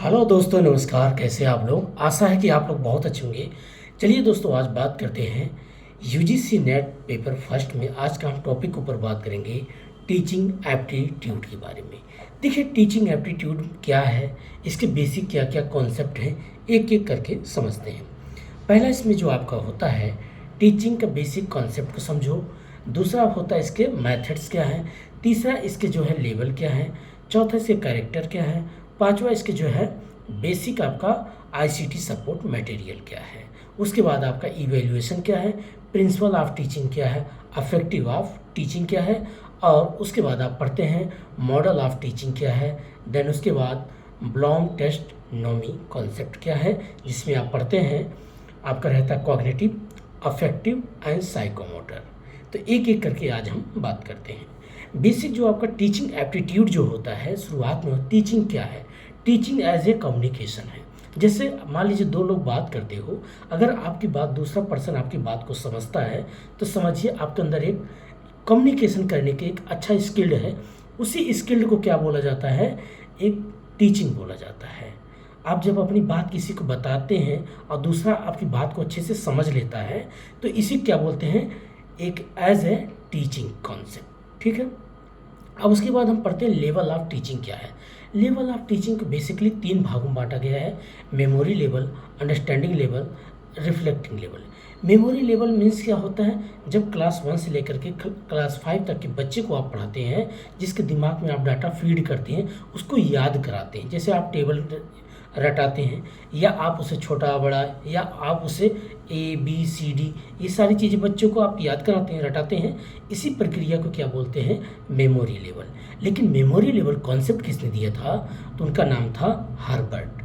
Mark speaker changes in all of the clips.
Speaker 1: Hello दोस्तों, नमस्कार। कैसे हैं आप लोग? आशा है कि आप लोग बहुत अच्छे होंगे। चलिए दोस्तों, आज बात करते हैं यूजीसी नेट पेपर फर्स्ट में। आज का हम टॉपिक ऊपर बात करेंगे टीचिंग एप्टीट्यूड के बारे में। देखिए, टीचिंग एप्टीट्यूड क्या है, इसके बेसिक क्या क्या कॉन्सेप्ट हैं, एक एक करके समझते हैं। पहला इसमें जो आपका होता है, टीचिंग का बेसिक कॉन्सेप्ट को समझो। दूसरा होता है इसके मेथड्स क्या हैं। तीसरा इसके जो है लेवल क्या है। चौथा इसके कैरेक्टर क्या है। पांचवा इसके जो है बेसिक आपका आईसीटी सपोर्ट मटेरियल क्या है। उसके बाद आपका इवेल्युएशन क्या है, प्रिंसिपल ऑफ टीचिंग क्या है, अफेक्टिव ऑफ टीचिंग क्या है, और उसके बाद आप पढ़ते हैं मॉडल ऑफ टीचिंग क्या है। देन उसके बाद ब्लॉम टेस्ट नोमी कॉन्सेप्ट क्या है, जिसमें आप पढ़ते हैं आपका रहता है कॉग्निटिव, अफेक्टिव एंड साइकोमोटर। तो एक एक करके आज हम बात करते हैं। बेसिक जो आपका टीचिंग एप्टीट्यूड जो होता है, शुरुआत में टीचिंग क्या है। टीचिंग एज ए कम्युनिकेशन है। जैसे मान लीजिए दो लोग बात करते हो, अगर आपकी बात दूसरा पर्सन आपकी बात को समझता है तो समझिए आपके अंदर एक कम्युनिकेशन करने के एक अच्छा स्किल्ड है। उसी स्किल्ड को क्या बोला जाता है, एक टीचिंग बोला जाता है। आप जब अपनी बात किसी को बताते हैं और दूसरा आपकी बात को अच्छे से समझ लेता है तो इसी क्या बोलते हैं, एक एज ए टीचिंग कॉन्सेप्ट। ठीक है। अब उसके बाद हम पढ़ते हैं लेवल ऑफ टीचिंग क्या है। लेवल ऑफ टीचिंग को बेसिकली तीन भागों में बांटा गया है: memory level, understanding level, reflecting level. Memory level means क्या होता है, जब क्लास 1 से लेकर के क्लास 5 तक के बच्चे को आप पढ़ाते हैं, जिसके दिमाग में आप डाटा फीड करते हैं, उसको याद कराते हैं। जैसे आप टेबल रटाते हैं, या आप उसे छोटा बड़ा, या आप उसे ABCD, ये सारी चीज़ें बच्चों को आप याद कराते हैं, रटाते हैं। इसी प्रक्रिया को क्या बोलते हैं, मेमोरी लेवल। लेकिन मेमोरी लेवल कॉन्सेप्ट किसने दिया था, तो उनका नाम था हर्बर्ट।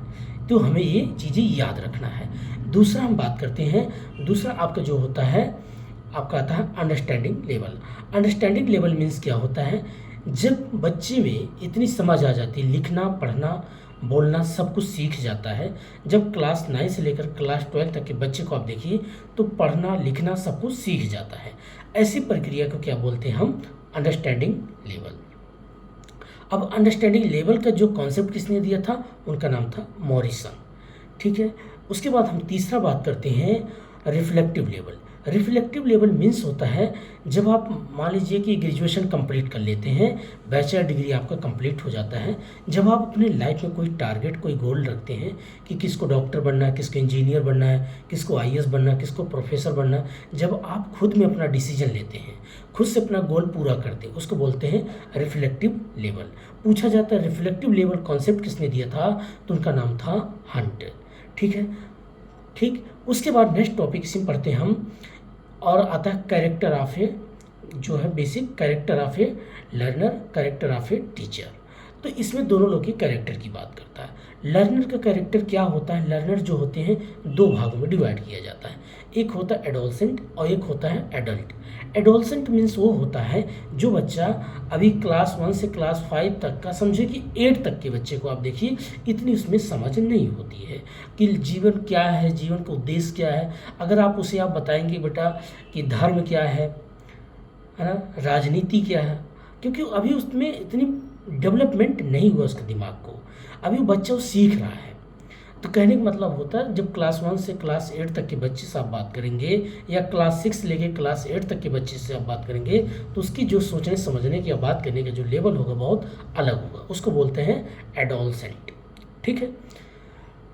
Speaker 1: तो हमें ये चीज़ें याद रखना है। दूसरा हम बात करते हैं, दूसरा आपका जो होता है, आपका आता है understanding level. Understanding level means क्या होता है, जब बच्चे में इतनी समझ आ जाती है, लिखना पढ़ना बोलना सब कुछ सीख जाता है। जब क्लास 9 से लेकर क्लास 12 तक के बच्चे को आप देखिए तो पढ़ना लिखना सब कुछ सीख जाता है। ऐसी प्रक्रिया को क्या बोलते हैं हम, अंडरस्टैंडिंग लेवल। अब अंडरस्टैंडिंग लेवल का जो कॉन्सेप्ट किसने दिया था, उनका नाम था मॉरिसन। ठीक है। उसके बाद हम तीसरा बात करते हैं reflective level. Reflective level means होता है, जब आप मान लीजिए कि ग्रेजुएशन कंप्लीट कर लेते हैं, बैचलर डिग्री आपका कंप्लीट हो जाता है, जब आप अपने लाइफ में कोई टारगेट कोई गोल रखते हैं कि किसको डॉक्टर बनना है, किसको इंजीनियर बनना है, किसको IAS बनना है, किसको प्रोफेसर बनना है, जब आप खुद में अपना डिसीजन लेते हैं, खुद से अपना गोल पूरा करते हैं, उसको बोलते हैं रिफ्लेक्टिव लेवल। पूछा जाता है रिफ्लेक्टिव लेवल कॉन्सेप्ट किसने दिया था, तो उनका नाम था हंट। ठीक है। ठीक। उसके बाद नेक्स्ट टॉपिक इसी में पढ़ते हैं हम, और आता है कैरेक्टर ऑफ ए, जो है basic character of A learner, character of a teacher. तो इसमें दोनों लोग की कैरेक्टर की बात करता है। लर्नर का कैरेक्टर क्या होता है, लर्नर जो होते हैं दो भागों में डिवाइड किया जाता है। एक होता है एडोलसेंट और एक होता है एडल्ट। एडोलसेंट मीन्स वो होता है जो बच्चा अभी क्लास 1 से क्लास 5 तक का, समझे कि 8 तक के बच्चे को आप देखिए, इतनी उसमें समझ नहीं होती है कि जीवन क्या है, जीवन का उद्देश्य क्या है। अगर आप उसे आप बताएंगे बेटा कि धर्म क्या है ना, राजनीति क्या है, क्योंकि अभी उसमें इतनी डेवलपमेंट नहीं हुआ उसके दिमाग को, अभी वो बच्चा वो सीख रहा है। तो कहने का मतलब होता है, जब क्लास 1 से क्लास 8 तक के बच्चे से आप बात करेंगे, या क्लास 6 से लेके क्लास 8 तक के बच्चे से आप बात करेंगे, तो उसकी जो सोचने समझने की या बात करने का जो लेवल होगा बहुत अलग होगा। उसको बोलते हैं एडोलसेंट। ठीक है।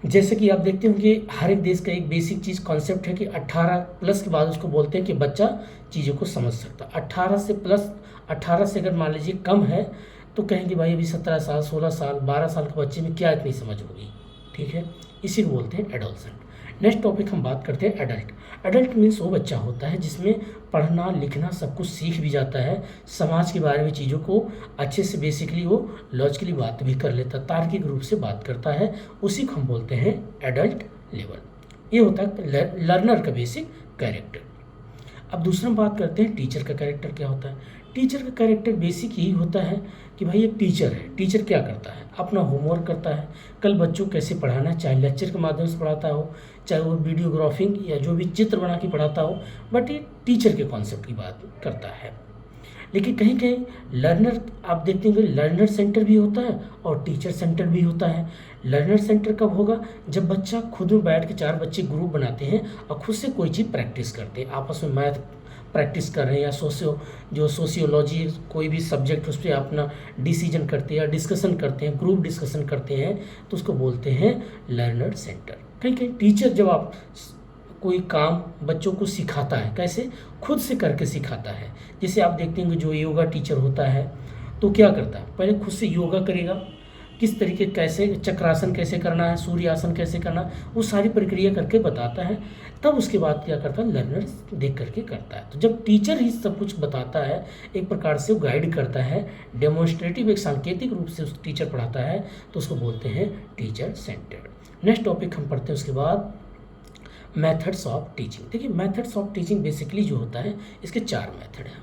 Speaker 1: जैसे कि आप देखते होंगे हर एक देश का एक बेसिक चीज़ कॉन्सेप्ट है कि 18 प्लस के बाद उसको बोलते हैं कि बच्चा चीज़ों को समझ सकता। 18 से प्लस, 18 से अगर मान लीजिए कम है तो कहेंगे भाई अभी 17 साल 16 साल 12 साल के बच्चे में क्या इतनी समझ होगी। ठीक है। इसी को बोलते हैं एडोलसेंट। नेक्स्ट टॉपिक हम बात करते हैं एडल्ट। एडल्ट मीन्स वो बच्चा होता है जिसमें पढ़ना लिखना सब कुछ सीख भी जाता है, समाज के बारे में चीज़ों को अच्छे से बेसिकली वो लॉजिकली बात भी कर लेता, तार्किक रूप से बात करता है। उसी को हम बोलते हैं एडल्ट लेवल। ये होता है लर्नर का बेसिक कैरेक्टर। अब दूसरा हम बात करते हैं टीचर का कैरेक्टर क्या होता है। टीचर का कैरेक्टर बेसिक यही होता है कि भाई एक टीचर है, टीचर क्या करता है, अपना होमवर्क करता है, कल बच्चों को कैसे पढ़ाना है, चाहे लेक्चर के माध्यम से पढ़ाता हो, चाहे वो वीडियोग्राफिंग या जो भी चित्र बना के पढ़ाता हो, बट ये टीचर के कॉन्सेप्ट की बात करता है। लेकिन कहीं कहीं लर्नर आप देखते हैं लर्नर सेंटर भी होता है और टीचर सेंटर भी होता है। लर्नर सेंटर कब होगा? जब बच्चा खुद में बैठ के 4 बच्चे ग्रुप बनाते हैं और खुद से कोई चीज़ प्रैक्टिस करते हैं, आपस में मैथ प्रैक्टिस कर रहे हैं या सोशियोलॉजी कोई भी सब्जेक्ट उस पर अपना डिसीजन करते हैं या डिस्कशन करते हैं, ग्रुप डिस्कशन करते हैं, तो उसको बोलते हैं लर्नर सेंटर। कहीं कहीं टीचर जब आप कोई काम बच्चों को सिखाता है, कैसे? खुद से करके सिखाता है। जैसे आप देखते हैं जो योगा टीचर होता है तो क्या करता है, पहले खुद से योगा करेगा, किस तरीके कैसे चक्रासन कैसे करना है, सूर्यासन कैसे करना, वो सारी प्रक्रिया करके बताता है। तब उसके बाद क्या करता है, लर्नर देख करके करता है। तो जब टीचर ही सब कुछ बताता है, एक प्रकार से वो गाइड करता है, डेमोन्स्ट्रेटिव एक सांकेतिक रूप से उस टीचर पढ़ाता है, तो उसको बोलते हैं टीचर सेंटर्ड। नेक्स्ट टॉपिक हम पढ़ते हैं उसके बाद मेथड्स ऑफ टीचिंग। देखिए मेथड्स ऑफ टीचिंग बेसिकली जो होता है इसके 4 मेथड हैं।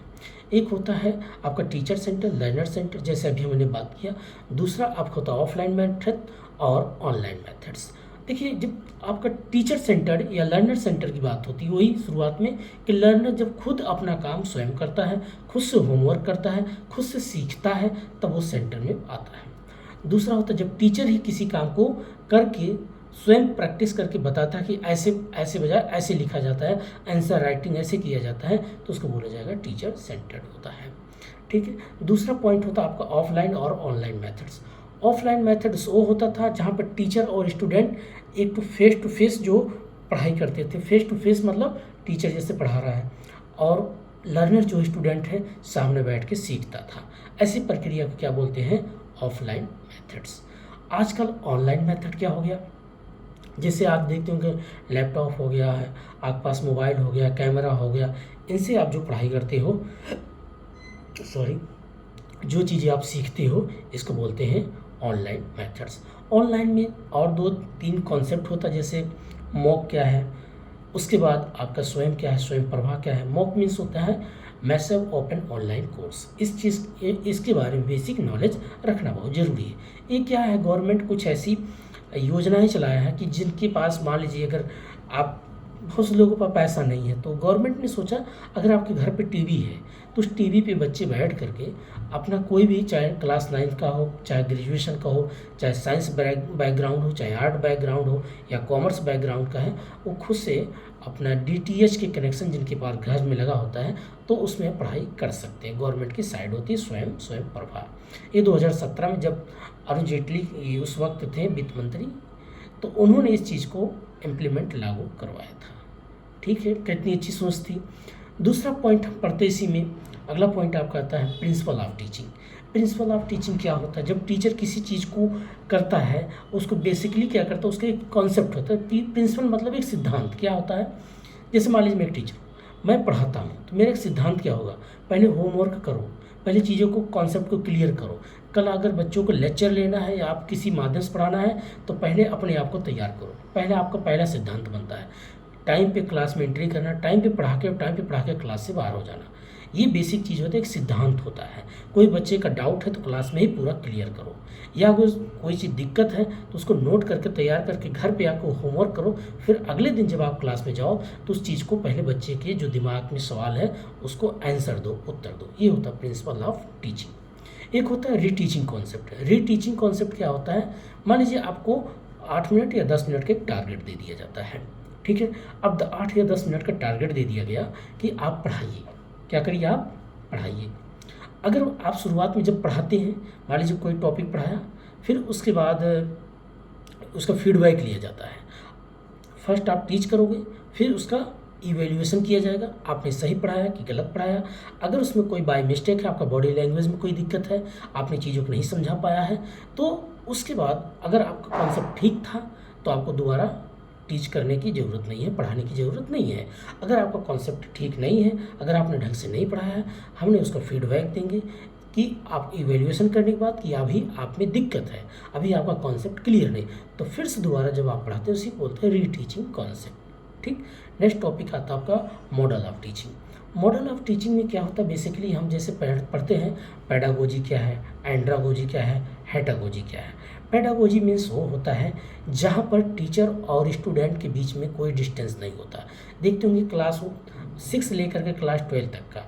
Speaker 1: एक होता है आपका टीचर सेंटर, लर्नर सेंटर, जैसे अभी हमने बात किया। दूसरा आपका होता है ऑफलाइन मेथड और ऑनलाइन मेथड्स। देखिए जब आपका टीचर सेंटर्ड या लर्नर सेंटर की बात होती है, वही शुरुआत में कि लर्नर जब खुद अपना काम स्वयं करता है, खुद से होमवर्क करता है, खुद से सीखता है, तब वो सेंटर में आता है। दूसरा होता है जब टीचर ही किसी काम को करके स्वयं प्रैक्टिस करके बताता है कि ऐसे ऐसे बजाय ऐसे लिखा जाता है, आंसर राइटिंग ऐसे किया जाता है, तो उसको बोला जाएगा टीचर सेंटर्ड होता है। ठीक है। दूसरा पॉइंट होता है आपका ऑफलाइन और ऑनलाइन मेथड्स। ऑफलाइन मेथड्स वो होता था जहाँ पर टीचर और स्टूडेंट एक टू फेस जो पढ़ाई करते थे। फेस टू फेस मतलब टीचर जैसे पढ़ा रहा है और लर्नर जो स्टूडेंट है सामने बैठ के सीखता था। ऐसी प्रक्रिया को क्या बोलते हैं? Offline methods. आजकल ऑनलाइन मेथड क्या हो गया? जैसे आप देखते होंगे लैपटॉप हो गया है, आपके पास मोबाइल हो गया, कैमरा हो गया, इनसे आप जो पढ़ाई करते हो, जो चीज़ें आप सीखते हो, इसको बोलते हैं ऑनलाइन मेथड्स। ऑनलाइन में और 2-3 कॉन्सेप्ट होता है, जैसे मॉक क्या है, उसके बाद आपका स्वयं क्या है, स्वयं प्रभा क्या है। मॉक मीन्स होता है मैसिव ओपन ऑनलाइन कोर्स। इसके बारे में बेसिक नॉलेज रखना बहुत ज़रूरी है। ये क्या है, गवर्नमेंट कुछ ऐसी योजनाएं चलाया है कि जिनके पास मान लीजिए अगर आप बहुत से लोगों के पास पैसा नहीं है, तो गवर्नमेंट ने सोचा अगर आपके घर पे टीवी है तो उस टीवी पे बच्चे बैठ करके अपना कोई भी, चाहे क्लास 9 का हो, चाहे ग्रेजुएशन का हो, चाहे साइंस बैकग्राउंड हो, चाहे आर्ट बैकग्राउंड हो या कॉमर्स बैकग्राउंड का है, वो खुद से अपना DTH के कनेक्शन जिनके पास घर में लगा होता है तो उसमें पढ़ाई कर सकते हैं। गवर्नमेंट की साइड होती है स्वयं प्रभा। ये 2017 में जब अरुण जेटली उस वक्त थे वित्त मंत्री, तो उन्होंने इस चीज़ को इम्प्लीमेंट लागू करवाया था। ठीक है, कितनी अच्छी सोच थी। दूसरा पॉइंट हम पढ़ते इसी में, अगला पॉइंट आपका आता है principle of teaching. Principle of teaching क्या होता है? जब टीचर किसी चीज़ को करता है उसको बेसिकली क्या करता है, उसका एक कॉन्सेप्ट होता है। प्रिंसिपल मतलब एक सिद्धांत। क्या होता है? जैसे मान लीजिए मैं एक टीचर, मैं पढ़ाता हूँ, तो मेरा एक सिद्धांत क्या होगा, पहले होमवर्क करो, पहले चीज़ों को, कॉन्सेप्ट को क्लियर करो। कल अगर बच्चों को लेक्चर लेना है या आप किसी माध्यम से पढ़ाना है तो पहले अपने आप को तैयार करो। पहले आपका पहला सिद्धांत बनता है टाइम पे क्लास में एंट्री करना, टाइम पे पढ़ा के क्लास से बाहर हो जाना। ये बेसिक चीज़ होता है, एक सिद्धांत होता है। कोई बच्चे का डाउट है तो क्लास में ही पूरा क्लियर करो, या अगर कोई चीज़ दिक्कत है तो उसको नोट करके तैयार करके घर पे आकर होमवर्क करो। फिर अगले दिन जब आप क्लास में जाओ तो उस चीज़ को पहले बच्चे के जो दिमाग में सवाल है उसको आंसर दो, उत्तर दो। ये होता है प्रिंसिपल ऑफ टीचिंग। एक होता है रीटीचिंग कॉन्सेप्ट। रीटीचिंग कॉन्सेप्ट क्या होता है? मान लीजिए आपको 8 मिनट या 10 मिनट का एक टारगेट दे दिया जाता है। ठीक है, अब 8 या 10 मिनट का टारगेट दे दिया गया कि आप पढ़ाइए। क्या करिए? आप पढ़ाइए। अगर आप शुरुआत में जब पढ़ाते हैं, मान लीजिए कोई टॉपिक पढ़ाया, फिर उसके बाद उसका फीडबैक लिया जाता है। फर्स्ट आप टीच करोगे, फिर उसका इवैल्यूएशन किया जाएगा, आपने सही पढ़ाया कि गलत पढ़ाया। अगर उसमें कोई बाय मिस्टेक है, आपका बॉडी लैंग्वेज में कोई दिक्कत है, आपने चीज़ों को नहीं समझा पाया है, तो उसके बाद अगर आपका कॉन्सेप्ट ठीक था तो आपको दोबारा टीच करने की ज़रूरत नहीं है, पढ़ाने की ज़रूरत नहीं है। अगर आपका कॉन्सेप्ट ठीक नहीं है, अगर आपने ढंग से नहीं पढ़ाया है, हमने उसका फीडबैक देंगे कि आप इवैल्यूएशन करने के बाद कि अभी आप में दिक्कत है, अभी आपका कॉन्सेप्ट क्लियर नहीं, तो फिर से दोबारा जब आप पढ़ाते हैं उसी को बोलते हैं रीटीचिंग कॉन्सेप्ट। ठीक। नेक्स्ट टॉपिक आता है आपका model of teaching. Model of teaching में क्या होता है? बेसिकली हम जैसे पढ़ते हैं पेडागोजी क्या है, एंड्रागोजी क्या है, हेटागोजी क्या है। पेडागोजी मीन्स वो होता है जहाँ पर टीचर और स्टूडेंट के बीच में कोई डिस्टेंस नहीं होता। देखते होंगे क्लास 6 लेकर के क्लास 12 तक का,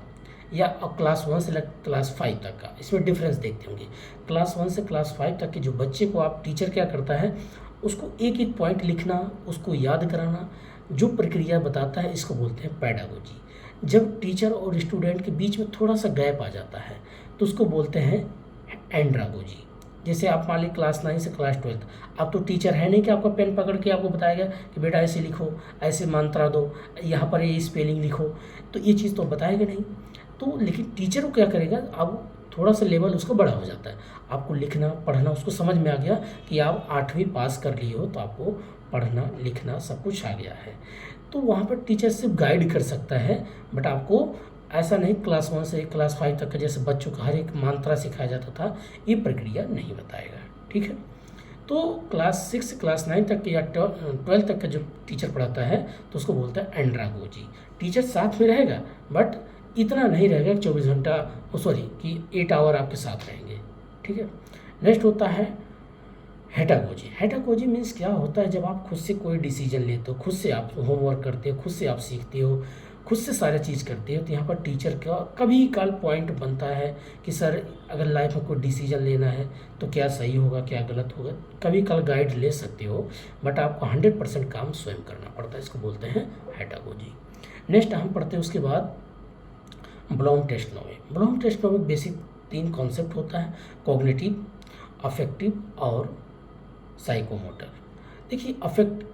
Speaker 1: या क्लास 1 से क्लास 5 तक का, इसमें डिफरेंस देखते होंगे। क्लास 1 से क्लास 5 तक के जो बच्चे को आप टीचर क्या करता है, उसको एक एक पॉइंट लिखना, उसको याद कराना, जो प्रक्रिया बताता है, इसको बोलते हैं पेडागोजी। जब टीचर और स्टूडेंट के बीच में थोड़ा सा गैप आ जाता है तो उसको बोलते हैं एंड्रागोजी। जैसे आप मान ली क्लास 9 से क्लास 12, अब तो टीचर है नहीं कि आपका पेन पकड़ के आपको बताएगा कि बेटा ऐसे लिखो, ऐसे मात्रा दो, यहाँ पर ये स्पेलिंग लिखो, तो ये चीज़ तो बताएगा नहीं। तो लेकिन टीचर को क्या करेगा, अब थोड़ा सा लेवल उसका बड़ा हो जाता है, आपको लिखना पढ़ना उसको समझ में आ गया कि आप 8वीं पास कर लिए हो तो आपको पढ़ना लिखना सब कुछ आ गया है, तो वहाँ पर टीचर सिर्फ गाइड कर सकता है, बट आपको ऐसा नहीं क्लास 1 से क्लास 5 तक का जैसे बच्चों का हर एक मात्रा सिखाया जाता था, ये प्रक्रिया नहीं बताएगा। ठीक है, तो क्लास 6 से क्लास 9 तक या 12 तक का जो टीचर पढ़ाता है तो उसको बोलता है एंड्रागोजी। टीचर साथ में रहेगा बट इतना नहीं रहेगा 24 घंटा, कि 8 आवर आपके साथ रहेंगे। ठीक है, नेक्स्ट होता है हेटागोजी। हेटागोजी मीन्स क्या होता है, जब आप खुद से कोई डिसीजन लेते हो, खुद से आप होमवर्क करते हो, खुद से आप सीखते हो, खुद से सारा चीज़ करते हो, तो यहाँ पर टीचर का कभी काल पॉइंट बनता है कि सर अगर लाइफ में कोई डिसीजन लेना है तो क्या सही होगा क्या गलत होगा, कभी काल गाइड ले सकते हो, बट आपको 100% काम स्वयं करना पड़ता है, इसको बोलते हैं हेटागोजी। नेक्स्ट हम पढ़ते हैं उसके बाद Bloom taxonomy. Bloom taxonomy basic 3 concept होता है, कॉग्निटिव, अफेक्टिव और साइकोमोटर। देखिए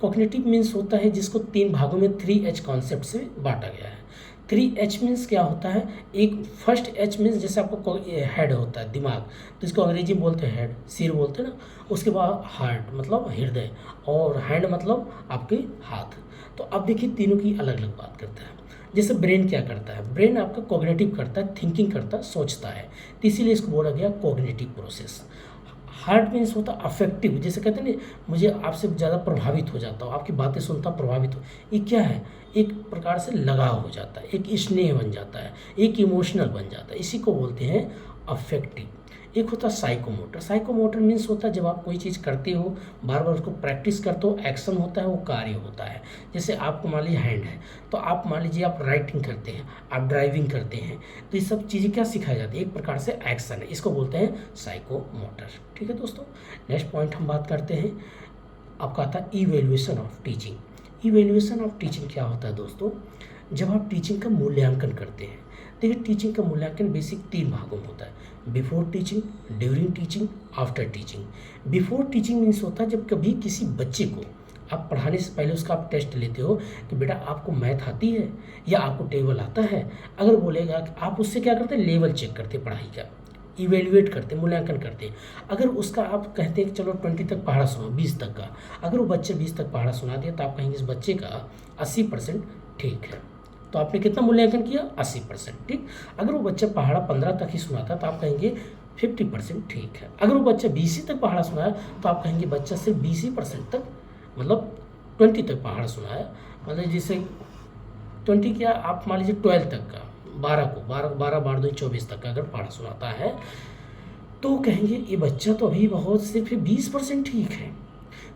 Speaker 1: कॉग्निटिव मीन्स होता है जिसको 3 भागों में 3H कॉन्सेप्ट से बांटा गया है। 3H मीन्स क्या होता है, एक फर्स्ट H मीन्स जैसे आपको हेड होता है दिमाग, तो इसको अंग्रेजी में बोलते हैं हेड, सिर बोलते हैं ना, उसके बाद हार्ट मतलब हृदय, और हैंड मतलब आपके हाथ। तो अब देखिए तीनों की अलग अलग बात करता है। जैसे ब्रेन क्या करता है, ब्रेन आपका कॉग्निटिव करता है, थिंकिंग करता है, सोचता है, तो इसीलिए इसको बोला गया कॉग्निटिव प्रोसेस। हार्ट मीन्स होता अफेक्टिव, जैसे कहते हैं ना मुझे आपसे ज़्यादा प्रभावित हो जाता हूँ, आपकी बातें सुनता प्रभावित हो, ये क्या है, एक प्रकार से लगाव हो जाता है, एक स्नेह बन जाता है, एक इमोशनल बन जाता है, इसी को बोलते हैं अफेक्टिव। एक होता है साइकोमोटर। साइकोमोटर मीन्स होता है जब आप कोई चीज़ करते हो, बार बार उसको प्रैक्टिस करते हो, एक्शन होता है, वो कार्य होता है। जैसे आपको मान लीजिए हैंड है, तो आप मान लीजिए आप राइटिंग करते हैं, आप ड्राइविंग करते हैं, तो ये सब चीज़ें क्या सिखाई जाती है, एक प्रकार से एक्शन है, इसको बोलते हैं साइकोमोटर। ठीक है दोस्तों, नेक्स्ट पॉइंट हम बात करते हैं, आपका आता है evaluation of teaching. Evaluation of teaching क्या होता है दोस्तों, जब आप टीचिंग का मूल्यांकन करते हैं। देखिए टीचिंग का मूल्यांकन बेसिक 3 भागों में होता है, before teaching, during teaching, after teaching. Before teaching means होता है जब कभी किसी बच्चे को आप पढ़ाने से पहले उसका आप टेस्ट लेते हो कि बेटा आपको मैथ आती है या आपको टेबल आता है। अगर बोलेगा कि आप उससे क्या करते हैं, लेवल चेक करते पढ़ाई का, इवेल्युएट करते, मूल्यांकन करते। अगर उसका आप कहते हैं कि चलो 20 तक पढ़ा सुना, 20 तक का, अगर वो बच्चे 20 तक पढ़ा सुना दिया तो आप कहेंगे इस बच्चे का 80% ठीक है, तो आपने कितना मूल्यांकन किया, 80%। ठीक, अगर वो बच्चा पहाड़ा 15 तक ही सुनाता तो आप कहेंगे 50% ठीक है। अगर वो बच्चा 20 तक पहाड़ा सुनाया तो आप कहेंगे बच्चा सिर्फ 20% तक, मतलब 20 तक पहाड़ा सुनाया, मतलब जैसे 20 क्या आप मान लीजिए 12 तक का, 12 2 24 तक का अगर पहाड़ा सुनाता है तो कहेंगे ये बच्चा तो अभी बहुत सिर्फ 20% ठीक है।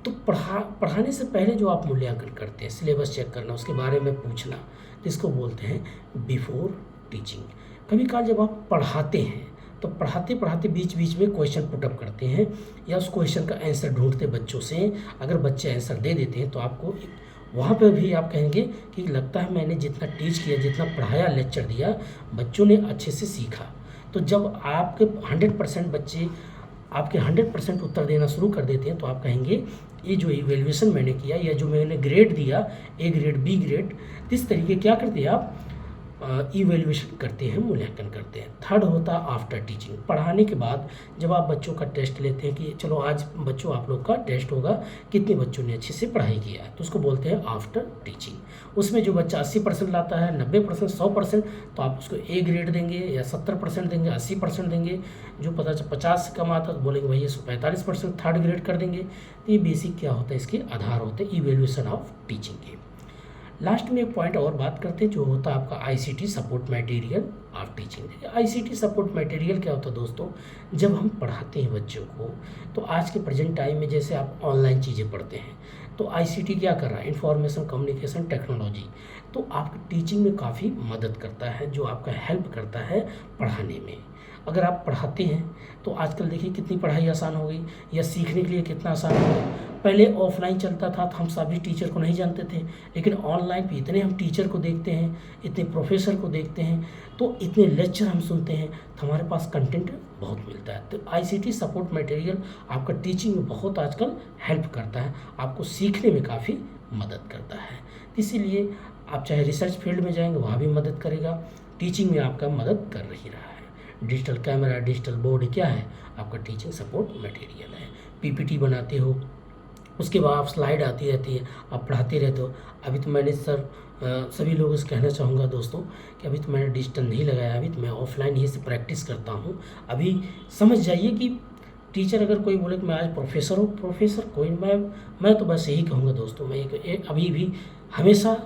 Speaker 1: तो पढ़ाने से पहले जो आप मूल्यांकन करते हैं, सिलेबस चेक करना, उसके बारे में पूछना, जिसको बोलते हैं बिफोर टीचिंग। कभी काल जब आप पढ़ाते हैं तो पढ़ाते पढ़ाते बीच बीच में क्वेश्चन पुटअप करते हैं या उस क्वेश्चन का आंसर ढूंढते बच्चों से, अगर बच्चे आंसर दे देते हैं तो आपको वहाँ पर भी आप कहेंगे कि लगता है मैंने जितना टीच किया, जितना पढ़ाया, लेक्चर दिया, बच्चों ने अच्छे से सीखा। तो जब आपके 100% बच्चे आपके 100% उत्तर देना शुरू कर देते हैं तो आप कहेंगे ये जो इवेल्युएशन मैंने किया या जो मैंने ग्रेड दिया, ए ग्रेड, बी ग्रेड, इस तरीके क्या करते हैं आप इवेल्युएशन करते हैं, मूल्यांकन करते हैं। थर्ड होता है आफ्टर टीचिंग। पढ़ाने के बाद जब आप बच्चों का टेस्ट लेते हैं कि चलो आज बच्चों आप लोग का टेस्ट होगा, कितने बच्चों ने अच्छे से पढ़ाई किया है, तो उसको बोलते हैं आफ्टर टीचिंग। उसमें जो बच्चा 80% लाता है, 90%, 100%, तो आप उसको ए ग्रेड देंगे या 70% देंगे, 80% देंगे। जो 50 से कम आता तो बोलेंगे भैया 45% थर्ड ग्रेड कर देंगे। तो ये बेसिक क्या होता है, इसके आधार होते हैं इवेल्युएशन ऑफ टीचिंग के। लास्ट में एक पॉइंट और बात करते हैं जो होता है आपका ICT support material of teaching. देखिए आईसीटी सपोर्ट मटेरियल क्या होता है दोस्तों, जब हम पढ़ाते हैं बच्चों को तो आज के प्रेजेंट टाइम में जैसे आप ऑनलाइन चीज़ें पढ़ते हैं तो आईसीटी क्या कर रहा है, इंफॉर्मेशन कम्युनिकेशन टेक्नोलॉजी, तो आपकी टीचिंग में काफ़ी मदद करता है, जो आपका हेल्प करता है पढ़ाने में। अगर आप पढ़ाते हैं तो आजकल देखिए कितनी पढ़ाई आसान हो गई, या सीखने के लिए कितना आसान हो गया। पहले ऑफलाइन चलता था तो हम सभी टीचर को नहीं जानते थे, लेकिन ऑनलाइन पे इतने हम टीचर को देखते हैं, इतने प्रोफेसर को देखते हैं, तो इतने लेक्चर हम सुनते हैं, तो हमारे पास कंटेंट बहुत मिलता है। तो आईसीटी सपोर्ट मटेरियल आपका टीचिंग में बहुत आजकल हेल्प करता है, आपको सीखने में काफ़ी मदद करता है। इसीलिए आप चाहे रिसर्च फील्ड में जाएंगे वहाँ भी मदद करेगा, टीचिंग में आपका मदद कर ही रहा है। डिजिटल कैमरा, डिजिटल बोर्ड क्या है, आपका टीचिंग सपोर्ट मटेरियल है। पीपीटी बनाते हो, उसके बाद आप स्लाइड आती रहती है, आप पढ़ाते रहते हो। अभी तो मैंने सर सभी लोगों से कहना चाहूँगा दोस्तों कि अभी तो मैंने डिजिटल नहीं लगाया, अभी तो मैं ऑफलाइन ही से प्रैक्टिस करता हूँ। अभी समझ जाइए कि टीचर अगर कोई बोले कि मैं आज प्रोफेसर हूँ, प्रोफेसर कोई, मैं तो बस यही कहूँगा दोस्तों, मैं एक अभी भी हमेशा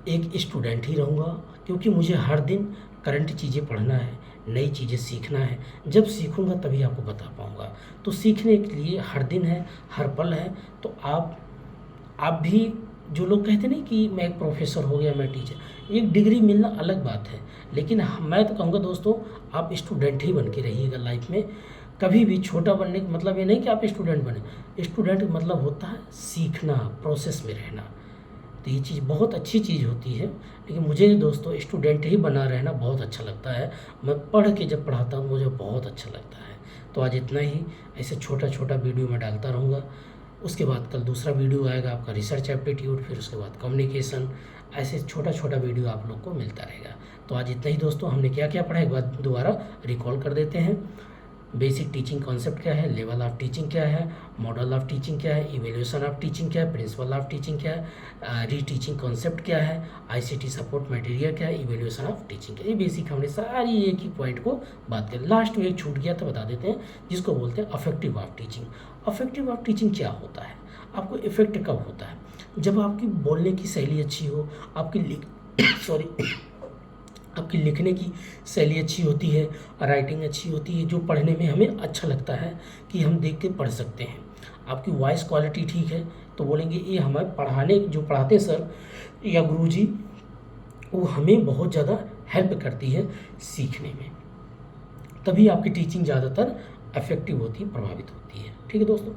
Speaker 1: एक स्टूडेंट ही रहूँगा, क्योंकि मुझे हर दिन करंट चीज़ें पढ़ना है, नई चीज़ें सीखना है। जब सीखूंगा तभी आपको बता पाऊंगा। तो सीखने के लिए हर दिन है, हर पल है। तो आप भी, जो लोग कहते नहीं कि मैं एक प्रोफेसर हो गया, मैं टीचर, एक डिग्री मिलना अलग बात है, लेकिन मैं तो कहूँगा दोस्तों आप स्टूडेंट ही बन के रहिएगा लाइफ में। कभी भी छोटा बनने का मतलब ये नहीं कि आप स्टूडेंट बने, स्टूडेंट का मतलब होता है सीखना, प्रोसेस में रहना। तो ये चीज़ बहुत अच्छी चीज़ होती है, लेकिन मुझे दोस्तों स्टूडेंट ही बना रहना बहुत अच्छा लगता है। मैं पढ़ के जब पढ़ाता हूँ मुझे बहुत अच्छा लगता है। तो आज इतना ही, ऐसे छोटा छोटा वीडियो मैं डालता रहूँगा। उसके बाद कल दूसरा वीडियो आएगा आपका रिसर्च एप्टीट्यूड, फिर उसके बाद कम्युनिकेशन, ऐसे छोटा छोटा वीडियो आप लोग को मिलता रहेगा। तो आज इतना ही दोस्तों, हमने क्या क्या पढ़ा एक बार दोबारा रिकॉल कर देते हैं। बेसिक टीचिंग कॉन्सेप्ट क्या है, लेवल ऑफ टीचिंग क्या है, मॉडल ऑफ टीचिंग क्या है, इवेल्यूशन ऑफ टीचिंग क्या है, प्रिंसिपल ऑफ टीचिंग क्या है, री टीचिंग कॉन्सेप्ट क्या है, आईसीटी सपोर्ट मटेरियल क्या है, इवेल्यूशन ऑफ टीचिंग क्या है। ये बेसिक हमने सारी एक ही पॉइंट को बात करें। लास्ट में एक छूट गया तो बता देते हैं, जिसको बोलते हैं affective of teaching. Affective of teaching क्या होता है, आपको इफेक्ट कब होता है, जब आपकी बोलने की शैली अच्छी हो, आपकी आपकी लिखने की शैली अच्छी होती है, राइटिंग अच्छी होती है, जो पढ़ने में हमें अच्छा लगता है कि हम देख के पढ़ सकते हैं। आपकी वॉइस क्वालिटी ठीक है तो बोलेंगे ये हमें पढ़ाने, जो पढ़ाते सर या गुरुजी, वो हमें बहुत ज़्यादा हेल्प करती है सीखने में। तभी आपकी टीचिंग ज़्यादातर इफेक्टिव होती है, प्रभावित होती है। ठीक है दोस्तों,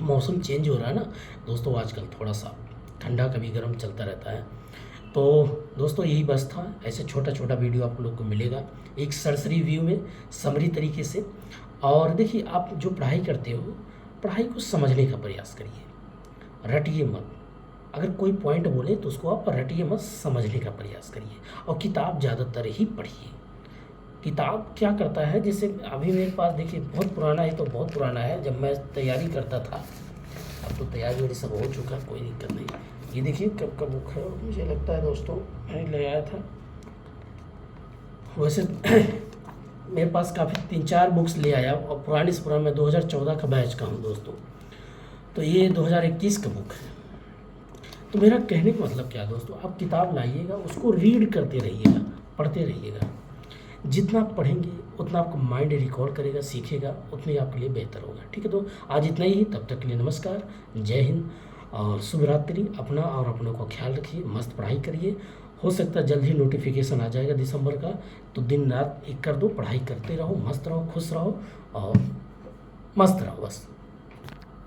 Speaker 1: मौसम चेंज हो रहा है ना दोस्तों, आजकल थोड़ा सा ठंडा कभी गर्म चलता रहता है। तो दोस्तों यही बस था, ऐसे छोटा छोटा वीडियो आप लोग को मिलेगा एक सरसरी व्यू में, समरी तरीके से। और देखिए आप जो पढ़ाई करते हो, पढ़ाई को समझने का प्रयास करिए, रटिए मत। अगर कोई पॉइंट बोले तो उसको आप रटिए मत, समझने का प्रयास करिए। और किताब ज़्यादातर ही पढ़िए। किताब क्या करता है, जैसे अभी मेरे पास देखिए बहुत पुराना है, तो बहुत पुराना है, जब मैं तैयारी करता था। अब तो तैयारी मेरी सब हो चुका, कोई दिक्कत नहीं। ये देखिए कब का बुक है, मुझे लगता है दोस्तों मैंने ले आया था। वैसे मेरे पास काफ़ी 3-4 बुक्स ले आया, और पुरानी से पुराना, मैं 2014 का बैच का हूँ दोस्तों। तो ये 2021 का बुक है। तो मेरा कहने का मतलब क्या दोस्तों, आप किताब लाइएगा, उसको रीड करते रहिएगा, पढ़ते रहिएगा। जितना आप पढ़ेंगे उतना आपको माइंड रिकॉल करेगा, सीखेगा, उतनी आपके लिए बेहतर होगा। ठीक है, तो आज इतना ही, तब तक के लिए नमस्कार, जय हिंद और शुभ रात्रि। अपना और अपनों का ख्याल रखिए, मस्त पढ़ाई करिए। हो सकता है जल्द ही नोटिफिकेशन आ जाएगा दिसंबर का, तो दिन रात एक कर दो, पढ़ाई करते रहो, मस्त रहो, खुश रहो और मस्त रहो बस।